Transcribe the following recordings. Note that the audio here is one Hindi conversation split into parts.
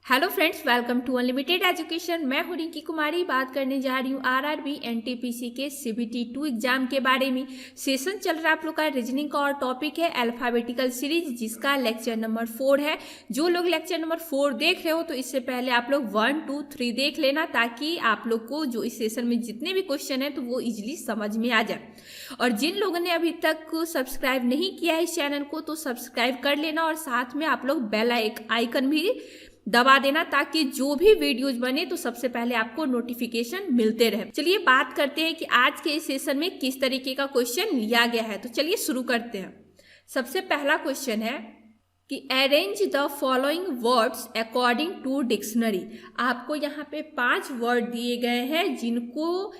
Hello friends, welcome to unlimited education. मैं हूं रिंकी कुमारी। बात करने जा रही हूं आरआरबी एनटीपीसी के सीबीटी 2 एग्जाम के बारे में। सेशन चल रहा है आप लोग का रीजनिंग का और टॉपिक है अल्फाबेटिकल सीरीज, जिसका लेक्चर नंबर 4 है। जो लोग लेक्चर नंबर 4 देख रहे हो तो इससे पहले आप लोग 1, 2, 3 देख लेना, ताकि आप लोग को जो इस सेशन में जितने भी क्वेश्चन है तो वो इजिली समझ में आ जाए। और जिन लोगों ने अभी तक सब्सक्राइब नहीं किया है इस चैनल को तो सब्सक्राइब कर लेना, और साथ में आप लोग बेल आइकन भी दबा देना, ताकि जो भी वीडियोज बने तो सबसे पहले आपको नोटिफिकेशन मिलते रहे। चलिए बात करते हैं कि आज के इस सेशन में किस तरीके का क्वेश्चन लिया गया है। तो चलिए शुरू करते हैं। सबसे पहला क्वेश्चन है कि arrange the following words according to dictionary. आपको यहाँ पे 5 वर्ड दिए गए हैं जिनको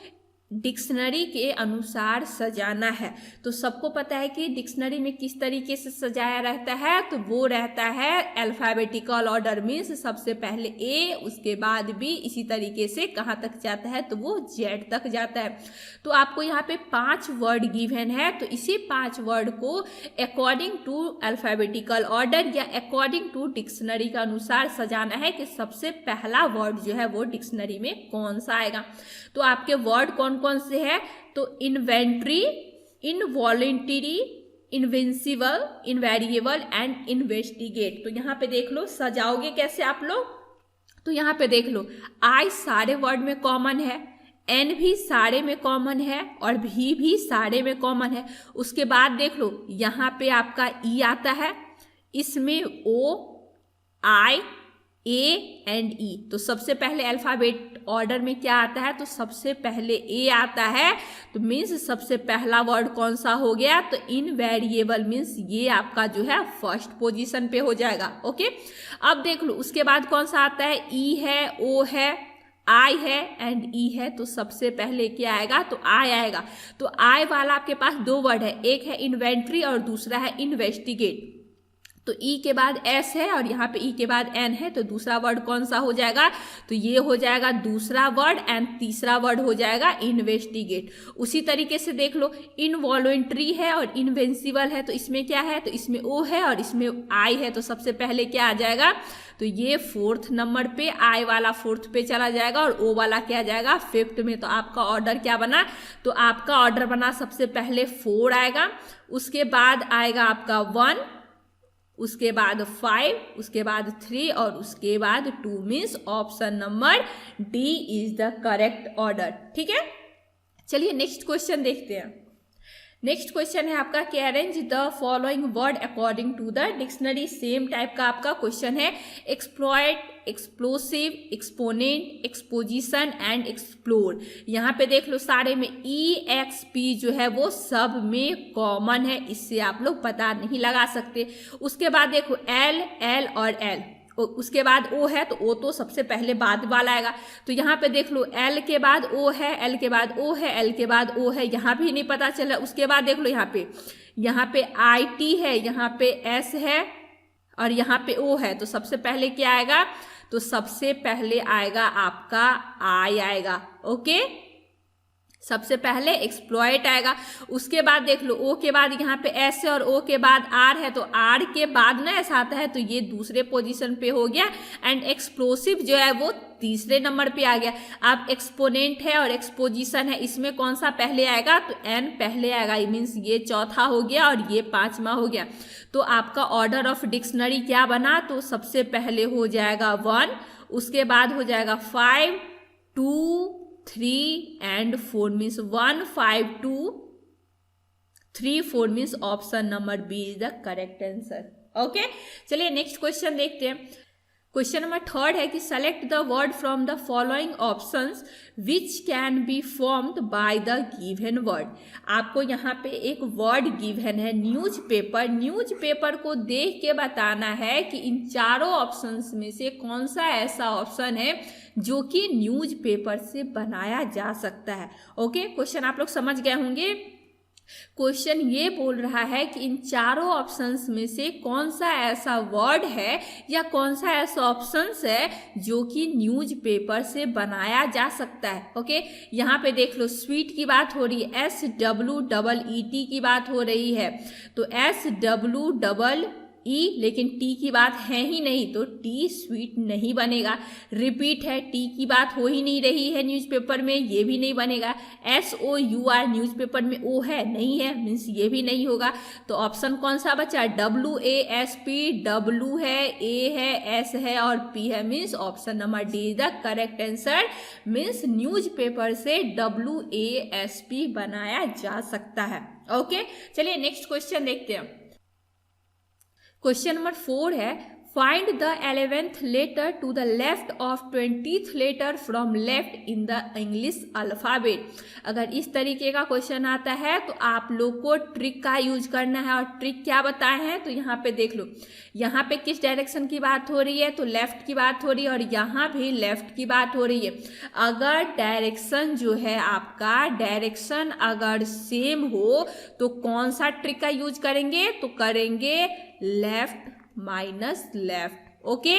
डिक्शनरी के अनुसार सजाना है। तो सबको पता है कि डिक्शनरी में किस तरीके से सजाया रहता है, तो वो रहता है अल्फाबेटिकल ऑर्डर, मीन्स सबसे पहले ए, उसके बाद बी, इसी तरीके से कहाँ तक जाता है तो वो जेड तक जाता है। तो आपको यहाँ पे 5 वर्ड गिवन है, तो इसी 5 वर्ड को अकॉर्डिंग टू अल्फाबेटिकल ऑर्डर या अकॉर्डिंग टू डिक्शनरी के अनुसार सजाना है कि सबसे पहला वर्ड जो है वो डिक्शनरी में कौन सा आएगा। तो आपके वर्ड कौन कौन से है, तो inventory, involuntary, invincible, invariable and investigate. तो यहाँ पे देख लो सजाओगे कैसे आप लोग। तो यहाँ पे देख लो आई सारे वर्ड में कॉमन है, एन भी सारे में कॉमन है और भी सारे में कॉमन है। उसके बाद देख लो यहाँ पे आपका ई आता है, इसमें ओ, आई, ए एंड ई। तो सबसे पहले अल्फाबेट ऑर्डर में क्या आता है, तो सबसे पहले ए आता है। तो मीन्स सबसे पहला वर्ड कौन सा हो गया, तो इनवेरिएबल, मीन्स ये आपका जो है फर्स्ट पोजीशन पे हो जाएगा। ओके, अब देख लो उसके बाद कौन सा आता है, ई है, ओ है, आई है एंड ई है। तो सबसे पहले क्या आएगा, तो आई आएगा। तो आई वाला आपके पास 2 वर्ड है, एक है इन्वेंट्री और दूसरा है इन्वेस्टिगेट। तो ई के बाद एस है और यहाँ पे ई के बाद एन है, तो दूसरा वर्ड कौन सा हो जाएगा, तो ये हो जाएगा दूसरा वर्ड एंड तीसरा वर्ड हो जाएगा इन्वेस्टिगेट। उसी तरीके से देख लो इनवॉलेंट्री है और इनविंसिबल है, तो इसमें क्या है, तो इसमें ओ है और इसमें आई है। तो सबसे पहले क्या आ जाएगा, तो ये 4th नंबर पे, आई वाला 4th पे चला जाएगा और ओ वाला क्या जाएगा 5th में। तो आपका ऑर्डर क्या बना, तो आपका ऑर्डर बना सबसे पहले 4 आएगा, उसके बाद आएगा आपका 1, उसके बाद 5, उसके बाद 3 और उसके बाद 2, means option number D is the correct order. ठीक है, चलिए नेक्स्ट क्वेश्चन देखते हैं। नेक्स्ट क्वेश्चन है आपका कि arrange the following word according to the dictionary. Same type का आपका क्वेश्चन है। Exploit, explosive, exponent, exposition and explore. यहाँ पे देख लो सारे में ई, एक्स, पी जो है वो सब में कॉमन है, इससे आप लोग पता नहीं लगा सकते। उसके बाद देखो एल, एल और एल, उसके बाद ओ है, तो ओ तो सबसे पहले बाद वाला आएगा। तो यहाँ पे देख लो एल के बाद ओ है, एल के बाद ओ है, एल के बाद ओ है, यहाँ भी नहीं पता चला। उसके बाद देख लो यहाँ पे आई टी है, यहाँ पे एस है और यहाँ पे ओ है। तो सबसे पहले क्या आएगा, तो सबसे पहले आएगा आपका आई आएगा। ओके, सबसे पहले एक्सप्लॉइट आएगा। उसके बाद देख लो ओ के बाद यहाँ पे एस है और ओ के बाद आर है, तो आर के बाद ना ऐसा आता है, तो ये दूसरे पोजीशन पे हो गया। एंड एक्सप्लोसिव जो है वो तीसरे नंबर पे आ गया। अब एक्सपोनेंट है और एक्सपोजिशन है, इसमें कौन सा पहले आएगा, तो एन पहले आएगा, मीन्स ये चौथा हो गया और ये 5वां हो गया। तो आपका ऑर्डर ऑफ डिक्शनरी क्या बना, तो सबसे पहले हो जाएगा 1, उसके बाद हो जाएगा 5, 2, 3 एंड 4, means 1, 5, 2, 3, 4, means option number B is the correct answer. Okay, चलिए नेक्स्ट क्वेश्चन देखते हैं। क्वेश्चन नंबर 3 है कि select the word from the following options which can be formed by the given word. आपको यहाँ पे एक वर्ड गिवन है न्यूज़पेपर। न्यूज़पेपर को देख के बताना है कि इन चारों ऑप्शंस में से कौन सा ऐसा ऑप्शन है जो कि न्यूज़पेपर से बनाया जा सकता है। ओके, क्वेश्चन आप लोग समझ गए होंगे। क्वेश्चन ये बोल रहा है कि इन चारों ऑप्शंस में से कौन सा ऐसा वर्ड है या कौन सा ऐसा ऑप्शंस है जो कि न्यूज़पेपर से बनाया जा सकता है। ओके, यहाँ पे देख लो स्वीट की बात हो रही है, SWEET की बात हो रही है। तो SWEET ई, लेकिन टी की बात है ही नहीं तो टी स्वीट नहीं बनेगा। रिपीट है, टी की बात हो ही नहीं रही है न्यूज़पेपर में, ये भी नहीं बनेगा। SOUR न्यूज़पेपर में ओ है नहीं है, मीन्स ये भी नहीं होगा। तो ऑप्शन कौन सा बचा? WASP, W है, A है, S है और P है, means option number D is the correct answer. Means newspaper से WASP बनाया जा सकता है। ओके, चलिए नेक्स्ट क्वेश्चन देखते हैं। क्वेश्चन नंबर 4 है, find the 11th letter to the left of 20th letter from left in the English alphabet. अगर इस तरीके का क्वेश्चन आता है तो आप लोग को ट्रिक का यूज करना है। और ट्रिक क्या बताए हैं तो यहाँ पे देख लो, यहाँ पे किस डायरेक्शन की बात हो रही है तो लेफ्ट की बात हो रही है और यहाँ भी लेफ्ट की बात हो रही है। अगर डायरेक्शन जो है आपका डायरेक्शन अगर सेम हो तो कौन सा ट्रिक का यूज करेंगे? तो करेंगे लेफ्ट माइनस लेफ्ट। ओके,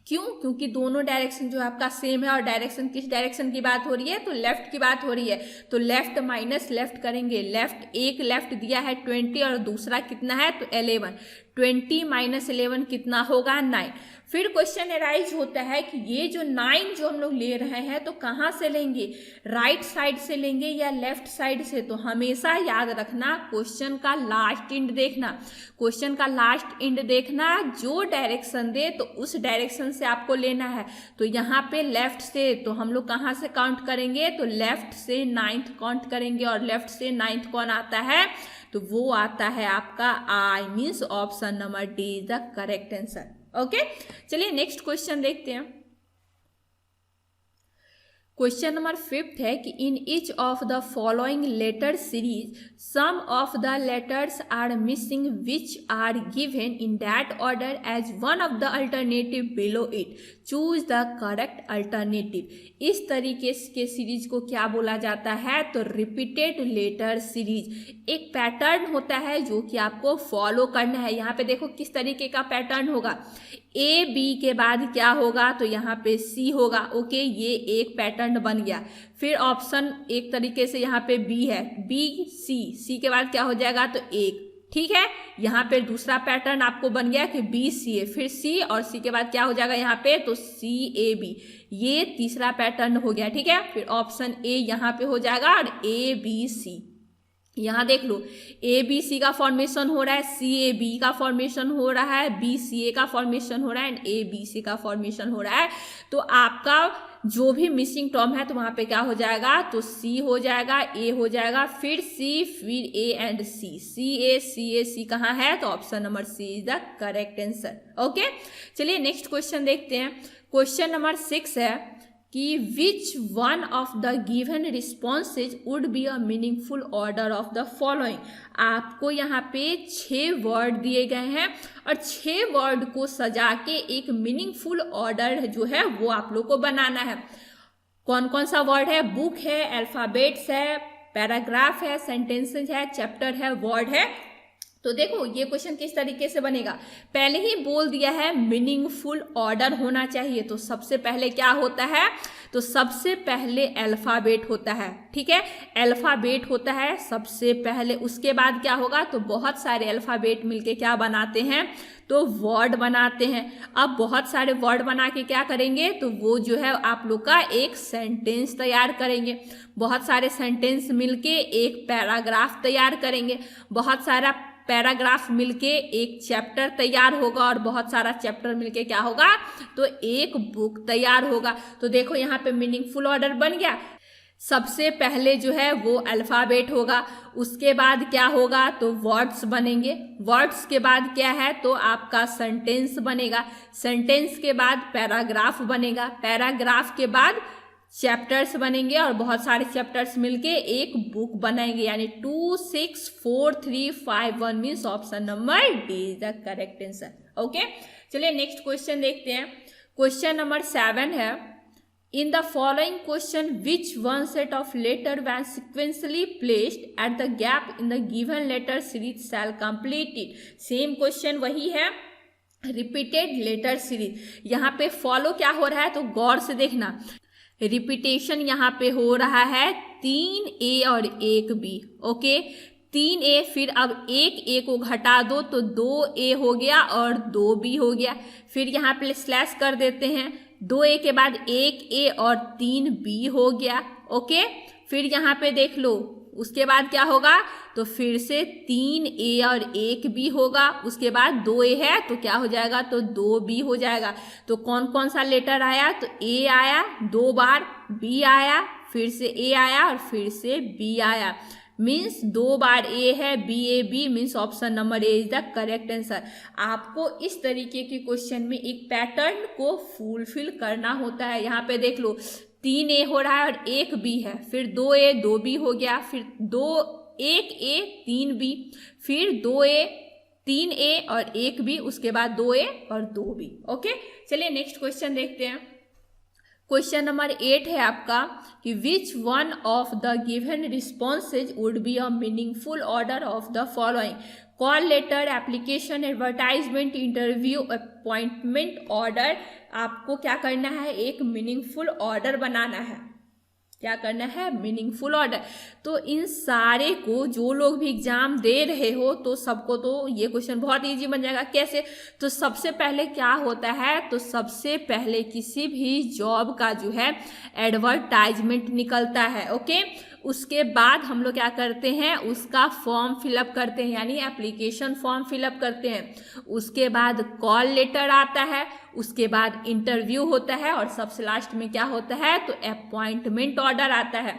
क्यों? क्योंकि दोनों डायरेक्शन जो आपका सेम है और डायरेक्शन किस डायरेक्शन की बात हो रही है तो लेफ्ट की बात हो रही है। तो लेफ्ट माइनस लेफ्ट करेंगे। लेफ्ट, एक लेफ्ट दिया है 20 और दूसरा कितना है तो 11। 20 माइनस 11 कितना होगा? 9। फिर क्वेश्चन अराइज होता है कि ये जो 9 जो हम लोग ले रहे हैं तो कहाँ से लेंगे? राइट साइड से लेंगे या लेफ्ट साइड से? तो हमेशा याद रखना क्वेश्चन का लास्ट एंड देखना। क्वेश्चन का लास्ट एंड देखना, जो डायरेक्शन दे तो उस डायरेक्शन से आपको लेना है। तो यहाँ पे लेफ्ट से तो हम लोग कहाँ से काउंट करेंगे? तो लेफ्ट से 9th काउंट करेंगे। और लेफ्ट से 9th कौन आता है? तो वो आता है आपका आई, means option number D is the correct answer. Okay, चलिए नेक्स्ट क्वेश्चन देखते हैं। क्वेश्चन नंबर 5 है कि in each of the following letter series some of the letters are missing which are given in that order as one of the alternative below it, choose the correct alternative. इस तरीके के सीरीज को क्या बोला जाता है? तो रिपीटेड लेटर सीरीज। एक पैटर्न होता है जो कि आपको फॉलो करना है। यहाँ पे देखो किस तरीके का पैटर्न होगा। A B के बाद क्या होगा? तो यहाँ पे C होगा। ओके, ये एक पैटर्न बन गया। फिर ऑप्शन एक तरीके से यहाँ पे B है, B C, C के बाद क्या हो जाएगा? तो 1। ठीक है, यहाँ पे दूसरा पैटर्न आपको बन गया कि B C A, फिर C और C के बाद क्या हो जाएगा यहाँ पे? तो C A B, ये तीसरा पैटर्न हो गया। ठीक है, फिर ऑप्शन A यहाँ पे हो जाएगा और A B C। यहाँ देख लो, ABC का फॉर्मेशन हो रहा है, CAB का फॉर्मेशन हो रहा है, BCA का फॉर्मेशन हो रहा है एंड ABC का फॉर्मेशन हो रहा है। तो आपका जो भी मिसिंग टर्म है तो वहाँ पे क्या हो जाएगा? तो C हो जाएगा, A हो जाएगा, फिर C, फिर A एंड C। CA कहाँ है? तो option number C is the correct answer. Okay, चलिए नेक्स्ट क्वेश्चन देखते हैं। क्वेश्चन नंबर 6 है कि which one of the given responses would be a meaningful order of the following. आपको यहाँ पे 6 वर्ड दिए गए हैं और 6 वर्ड को सजा के एक मीनिंगफुल ऑर्डर जो है वो आप लोग को बनाना है। कौन कौन सा वर्ड है? बुक है, अल्फाबेट्स है, पैराग्राफ है, सेंटेंसेज है, चैप्टर है, वर्ड है। तो देखो ये क्वेश्चन किस तरीके से बनेगा। पहले ही बोल दिया है मीनिंगफुल ऑर्डर होना चाहिए। तो सबसे पहले क्या होता है? तो सबसे पहले अल्फाबेट होता है। ठीक है, अल्फाबेट होता है सबसे पहले। उसके बाद क्या होगा? तो बहुत सारे अल्फाबेट मिलके क्या बनाते हैं? तो वर्ड बनाते हैं। अब बहुत सारे वर्ड बना के क्या करेंगे? तो वो जो है आप लोग का एक सेंटेंस तैयार करेंगे। बहुत सारे सेंटेंस मिलके एक पैराग्राफ तैयार करेंगे। बहुत सारा पैराग्राफ मिलके एक चैप्टर तैयार होगा और बहुत सारा चैप्टर मिलके क्या होगा? तो एक बुक तैयार होगा। तो देखो यहाँ पे मीनिंगफुल ऑर्डर बन गया। सबसे पहले जो है वो अल्फाबेट होगा, उसके बाद क्या होगा? तो वर्ड्स बनेंगे। वर्ड्स के बाद क्या है? तो आपका सेंटेंस बनेगा। सेंटेंस के बाद पैराग्राफ बनेगा। पैराग्राफ के बाद चैप्टर्स बनेंगे और बहुत सारे चैप्टर्स मिलके एक बुक बनाएंगे। यानी 2 6 4 3 5 1 means option number D is the correct answer. Okay, चलिए नेक्स्ट क्वेश्चन देखते हैं। क्वेश्चन नंबर 7 है in the following question which one set of letter when sequentially placed at the gap in the given letter series shall complete it. Same question वही है, रिपीटेड लेटर सीरीज। यहाँ पे फॉलो क्या हो रहा है? तो गौर से देखना, रिपीटेशन यहाँ पे हो रहा है 3 A और 1 B। ओके, 3A, फिर अब एक ए को घटा दो तो 2A हो गया और 2B हो गया। फिर यहाँ पे स्लैश कर देते हैं, 2A के बाद 1A और 3B हो गया। ओके, फिर यहाँ पे देख लो, उसके बाद क्या होगा, तो फिर से 3A और 1B होगा। उसके बाद 2A है तो क्या हो जाएगा, तो 2B हो जाएगा। तो कौन कौन सा लेटर आया, तो A आया 2 बार, B आया, फिर से A आया और फिर से B आया। मीन्स 2 बार A है, BAB means option number A is the correct answer. आपको इस तरीके के क्वेश्चन में एक पैटर्न को फुलफिल करना होता है। यहाँ पे देख लो 3A हो रहा है और 1B है, फिर 2A 2B हो गया, फिर 1A 3B, फिर 2A 3A और 1B, उसके बाद 2A और 2B। ओके, चलिए नेक्स्ट क्वेश्चन देखते हैं। क्वेश्चन नंबर 8 है आपका कि which one of the given responses would be a meaningful order of the following, call letter, application, advertisement, interview, appointment order. आपको क्या करना है, एक मीनिंगफुल ऑर्डर बनाना है। क्या करना है, मीनिंगफुल ऑर्डर। तो इन सारे को जो लोग भी एग्जाम दे रहे हो तो सबको तो ये क्वेश्चन बहुत इजी बन जाएगा। कैसे, तो सबसे पहले क्या होता है, तो सबसे पहले किसी भी जॉब का जो है एडवर्टाइजमेंट निकलता है। ओके, उसके बाद हम लोग क्या करते हैं, उसका फॉर्म फिलअप करते हैं, यानी एप्लीकेशन फॉर्म फिलअप करते हैं। उसके बाद कॉल लेटर आता है, उसके बाद इंटरव्यू होता है और सबसे लास्ट में क्या होता है, तो अपॉइंटमेंट ऑर्डर आता है।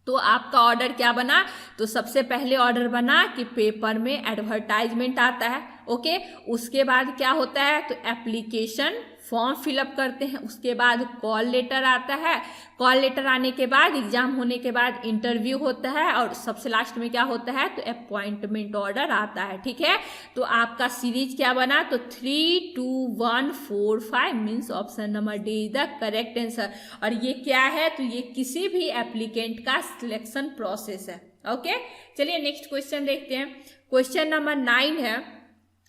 तो आपका ऑर्डर क्या बना, तो सबसे पहले ऑर्डर बना कि पेपर में एडवर्टाइजमेंट आता है। ओके, उसके बाद क्या होता है, तो एप्लीकेशन फॉर्म फिलअप करते हैं, उसके बाद कॉल लेटर आता है, कॉल लेटर आने के बाद एग्जाम होने के बाद इंटरव्यू होता है और सबसे लास्ट में क्या होता है, तो अपॉइंटमेंट ऑर्डर आता है। ठीक है, तो आपका सीरीज क्या बना, तो 3 2 1 4 5 means option number D is the correct answer. और ये क्या है, तो ये किसी भी एप्लीकेंट का सिलेक्शन प्रोसेस है। ओके, चलिए नेक्स्ट क्वेश्चन देखते हैं। क्वेश्चन नंबर 9 है,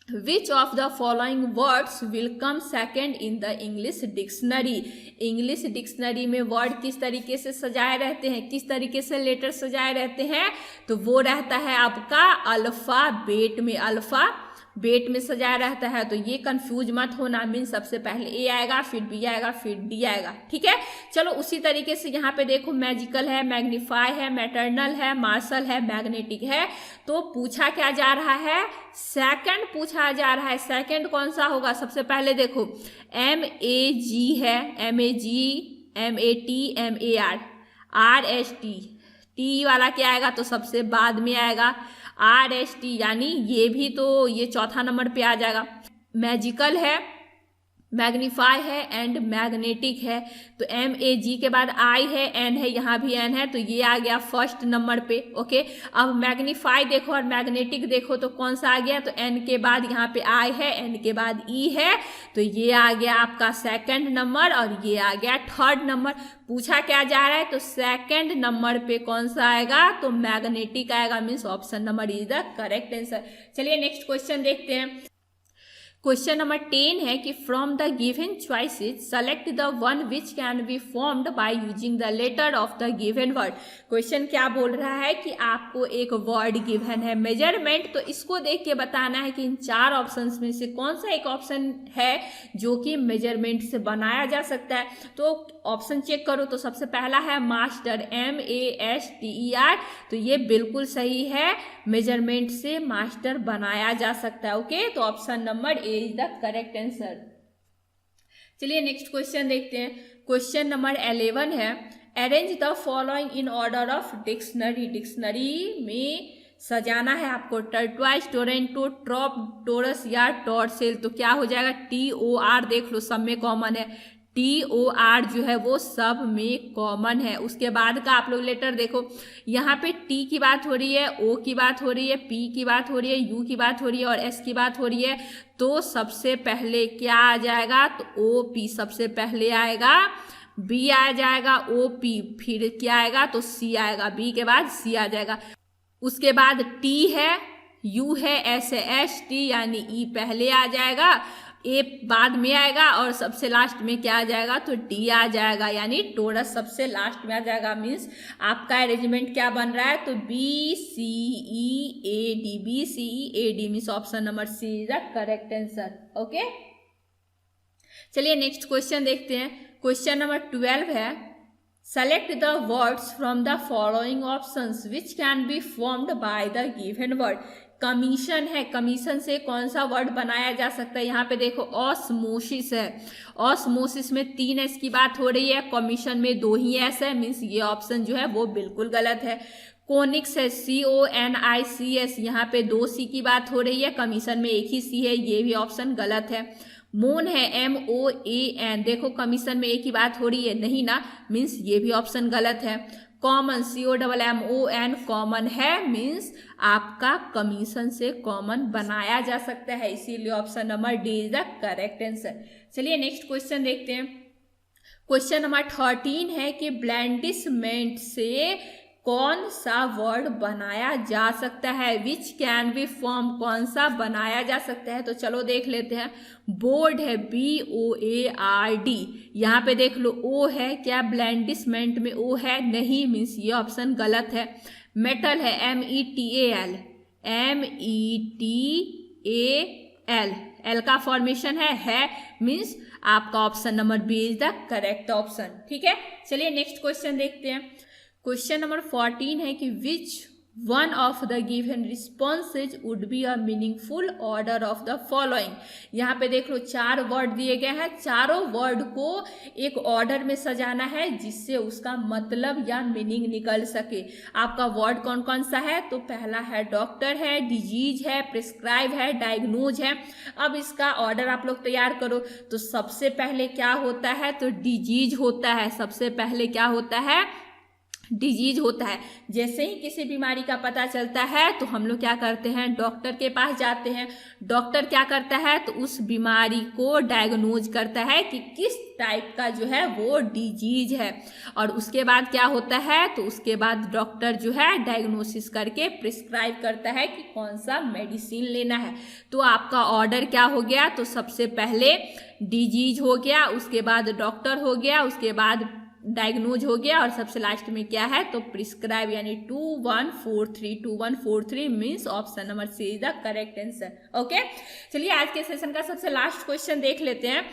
Which of the following words will come second in the English dictionary? English dictionary में वर्ड किस तरीके से सजाए रहते हैं, किस तरीके से लेटर सजाए रहते हैं, तो वो रहता है आपका अल्फाबेट में, अल्फाबेट में सजाया रहता है। तो ये कंफ्यूज मत होना, मीन सबसे पहले ए आएगा, फिर बी आएगा, फिर डी आएगा। ठीक है, चलो उसी तरीके से यहाँ पे देखो, मैजिकल है, मैग्नीफाई है, मैटरनल है, मार्शल है, मैग्नेटिक है। तो पूछा क्या जा रहा है, सेकंड पूछा जा रहा है। सेकंड कौन सा होगा, सबसे पहले देखो MAG है, MAG, MAT, MAR, RST, T वाला क्या आएगा, तो सबसे बाद में आएगा RST, यानी ये भी तो ये चौथा नंबर पे आ जाएगा। मैजिकल है, मैग्नीफाई है एंड मैग्नेटिक है। तो MAG के बाद I है, N है, यहाँ भी N है, तो ये आ गया फर्स्ट नंबर पे। ओके, अब मैग्नीफाई देखो और मैग्नेटिक देखो तो कौन सा आ गया, तो N के बाद यहाँ पे I है, N के बाद E है, तो ये आ गया आपका सेकंड नंबर और ये आ गया थर्ड नंबर। पूछा क्या जा रहा है, तो सेकंड नंबर पे कौन सा आएगा, तो मैग्नेटिक आएगा, means option number is the correct answer. चलिए नेक्स्ट क्वेश्चन देखते हैं। क्वेश्चन नंबर 10 है कि from the given choices select the one which can be formed by using the letter of the given word. Question क्या बोल रहा है कि आपको एक वर्ड गिवन है मेजरमेंट, तो इसको देख के बताना है कि इन 4 ऑप्शंस में से कौन सा एक ऑप्शन है जो कि मेजरमेंट से बनाया जा सकता है। तो ऑप्शन चेक करो, तो सबसे पहला है मास्टर, MASTER, तो ये बिल्कुल सही है, मेजरमेंट से मास्टर बनाया जा सकता है। ओके, तो option number A is the correct answer. चलिए नेक्स्ट क्वेश्चन देखते हैं। क्वेश्चन नंबर 11 है, arrange the following in order of dictionary. Dictionary में सजाना है आपको, टर्टवाइज, टोरेंटो, ट्रॉप, टोरस या टॉर्सेल। तो क्या हो जाएगा, TOR देख लो, सब में कॉमन है, TOR जो है वो सब में कॉमन है। उसके बाद का आप लोग लेटर देखो, यहाँ पे T की बात हो रही है, O की बात हो रही है, P की बात हो रही है, U की बात हो रही है और S की बात हो रही है। तो सबसे पहले क्या आ जाएगा, तो OP सबसे पहले आएगा, B आ जाएगा, OP, फिर क्या आएगा, तो C आएगा, B के बाद C आ जाएगा। उसके बाद T है, U है, S है, ST यानी E पहले आ जाएगा, ए बाद में आएगा और सबसे लास्ट में क्या आ जाएगा, तो डी आ जाएगा, यानी टोरस सबसे लास्ट में आ जाएगा। मीन्स आपका अरेंजमेंट क्या बन रहा है, तो B C E A D, B C E A D means option number C is the correct answer. Okay, चलिए नेक्स्ट क्वेश्चन देखते हैं। क्वेश्चन नंबर 12 है, select the words from the following options which can be formed by the given word. Commission है, कमीशन से कौन सा वर्ड बनाया जा सकता है। यहाँ पे देखो ऑस्मोसिस है, ऑस्मोसिस में 3 एस की बात हो रही है, कमीशन में 2 ही एस है, मीन्स ये ऑप्शन जो है वो बिल्कुल गलत है। कोनिक्स है, CONICS, यहाँ पे 2 सी की बात हो रही है, कमीशन में 1 ही सी है, ये भी ऑप्शन गलत है। मोन है, MOAN, देखो कमीशन में 1 ही बात हो रही है, नहीं ना, मीन्स ये भी ऑप्शन गलत है। कॉमन, COMMON, कॉमन है, मीन्स आपका कमीशन से कॉमन बनाया जा सकता है, इसीलिए option number D is the correct answer. चलिए नेक्स्ट क्वेश्चन देखते हैं। क्वेश्चन नंबर 13 है कि ब्लैंडिशमेंट से कौन सा वर्ड बनाया जा सकता है, विच कैन बी फॉर्म, कौन सा बनाया जा सकता है। तो चलो देख लेते हैं। बोर्ड है, BOARD, यहाँ पे देख लो ओ है, क्या ब्लैंडिशमेंट में ओ है, नहीं, मीन्स ये ऑप्शन गलत है। मेटल है, METAL, एल का फॉर्मेशन है, मीन्स आपका option number B is the correct option. ठीक है, चलिए नेक्स्ट क्वेश्चन देखते हैं। क्वेश्चन नंबर 14 है कि which one of the given responses would be a meaningful order of the following. यहाँ पे देख लो 4 वर्ड दिए गए हैं, चारों वर्ड को एक ऑर्डर में सजाना है जिससे उसका मतलब या मीनिंग निकल सके। आपका वर्ड कौन कौन सा है, तो पहला है डॉक्टर है, डिजीज है, प्रिस्क्राइब है, डायग्नोज है। अब इसका ऑर्डर आप लोग तैयार करो। तो सबसे पहले क्या होता है, तो डिजीज होता है, सबसे पहले क्या होता है, डिजीज होता है। जैसे ही किसी बीमारी का पता चलता है तो हम लोग क्या करते हैं, डॉक्टर के पास जाते हैं। डॉक्टर क्या करता है, तो उस बीमारी को डायग्नोज करता है कि किस टाइप का जो है वो डिजीज है, और उसके बाद क्या होता है, तो उसके बाद डॉक्टर जो है डायग्नोसिस करके प्रिस्क्राइब करता है कि कौन सा मेडिसिन लेना है। तो आपका ऑर्डर क्या हो गया, तो सबसे पहले डिजीज हो गया, उसके बाद डॉक्टर हो गया, उसके बाद डायग्नोज हो गया, और सबसे लास्ट में क्या है, तो प्रिस्क्राइब, यानी 2143 means option number C is the correct answer. Okay, चलिए आज के सेशन का सबसे लास्ट क्वेश्चन देख लेते हैं।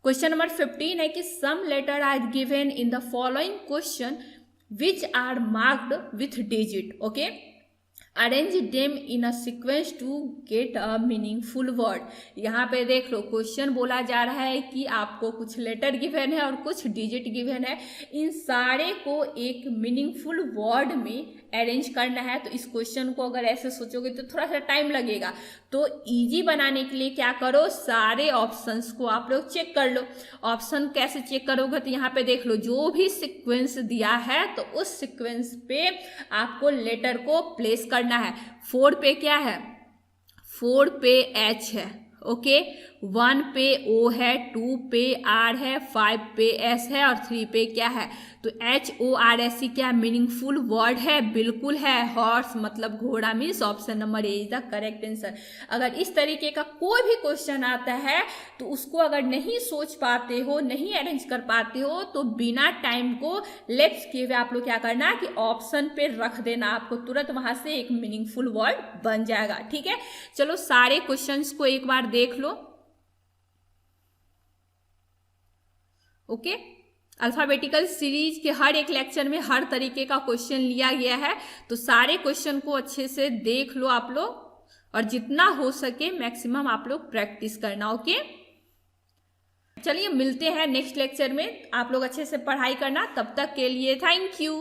क्वेश्चन नंबर 15 है कि some letter are given in the following question which are marked with digit. Okay, arrange them in a sequence to get a meaningful word. यहाँ पे देख लो क्वेश्चन बोला जा रहा है कि आपको कुछ लेटर गिवन है और कुछ डिजिट गिवन है, इन सारे को एक मीनिंगफुल वर्ड में अरेंज करना है। तो इस क्वेश्चन को अगर ऐसे सोचोगे तो थोड़ा सा टाइम लगेगा, तो इजी बनाने के लिए क्या करो, सारे ऑप्शंस को आप लोग चेक कर लो। ऑप्शन कैसे चेक करोगे, तो यहाँ पे देख लो जो भी सीक्वेंस दिया है तो उस सीक्वेंस पे आपको लेटर को प्लेस करना है। 4 पे क्या है, 4 पे H है, ओके, 1 पे O है, 2 पे R है, 5 पे S है, और 3 पे क्या है, तो HORSE क्या मीनिंगफुल वर्ड है, बिल्कुल है। हॉर्स मतलब घोड़ा, means option number A is the correct answer. अगर इस तरीके का कोई भी क्वेश्चन आता है तो उसको अगर नहीं सोच पाते हो, नहीं अरेंज कर पाते हो, तो बिना टाइम को लेफ्ट किए हुए आप लोग क्या करना कि ऑप्शन पे रख देना, आपको तुरंत वहां से एक मीनिंगफुल वर्ड बन जाएगा। ठीक है, चलो सारे क्वेश्चंस को एक बार देख लो। ओके, अल्फाबेटिकल सीरीज के हर एक लेक्चर में हर तरीके का क्वेश्चन लिया गया है, तो सारे क्वेश्चन को अच्छे से देख लो आप लोग, और जितना हो सके मैक्सिमम आप लोग प्रैक्टिस करना। ओके, चलिए मिलते हैं नेक्स्ट लेक्चर में, आप लोग अच्छे से पढ़ाई करना। तब तक के लिए थैंक यू।